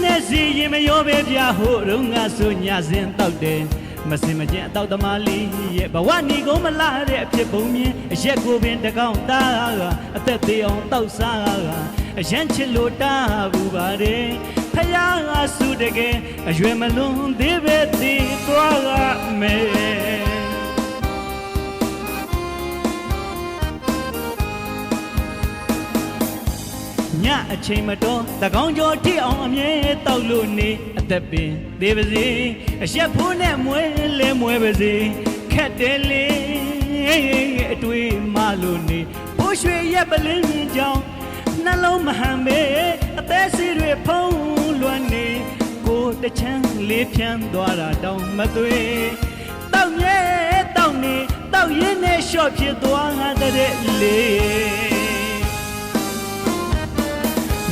နဲ့စီရင်မရောပဲပြဟိုရုံငါဆိုညစဉ်တောက်တယ်မစင်မကျင်အတောက်သမားလေးရဲ့ဘဝနီကုန်မလာတဲ့အဖြစ်ပုံမြင်အရက်ကိုပင်တကောင်းသားကအသက်သေးအောင်တောက်စားကအရန်ချစ်လို့တာဘူးပါတယ်ဖယားကစုတကယ်အရွယ်မလွန်သေးပဲသေးသွားကမယ်ညအချိန်မတော်တကောင်းကျော်ထိအောင်အမြဲတောက်လို့နေအသက်ပင်သေးပါစေအရက်ဖိုးနဲ့မွဲလဲမွဲပါစေခက်တယ်လေအတွေ့မှလို့နေဘိုးရွှေရက်ပလင်းကြောင်နှလုံးမဟန်ပဲအသက်စီတွေဖုံးလွှမ်းနေကိုတချမ်းလေးဖြန်းသွားတာတောင်မသွေတောက်မြဲတောက်နေတောက်ရင်းနဲ့လျှော့ဖြစ်သွားတဲ့လေ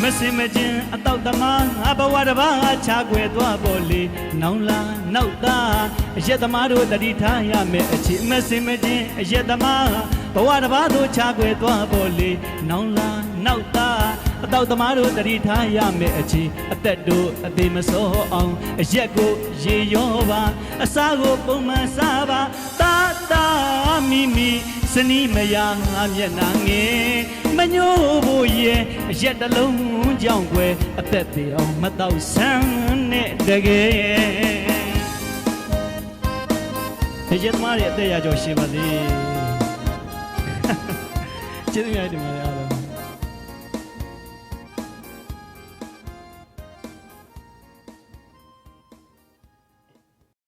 မစင်မကျင်အတောက်သမားငါဘဝတစ်ပါးချခွဲသွားပေါ်လေနောင်လာနောက်သားအရက်သမားတို့တတိထားရမယ်အချစ်မစင်မကျင်အရက်သမားဘဝတစ်ပါးတို့ချခွဲသွားပေါ်လေနောင်လာနောက်သားအတောက်သမားတို့တတိထားရမယ်အချစ်အသက်တို့အသေးမစောအောင်အရက်ကိုရေရောပါအစားကိုပုံမှန်စားပါတာတာမိမိစနီးမယာငါမျက်နှာငယ်မညို့ဖို့ရဲ့အရက်တလုံးကြောင့်ွယ်အသက်သေးအောင်မတော့ဆန်းနဲ့တကယ်ရက်သမားရဲ့အသက်ရကြောရှိပါစေကျေးဇူးများတင်ပါတယ်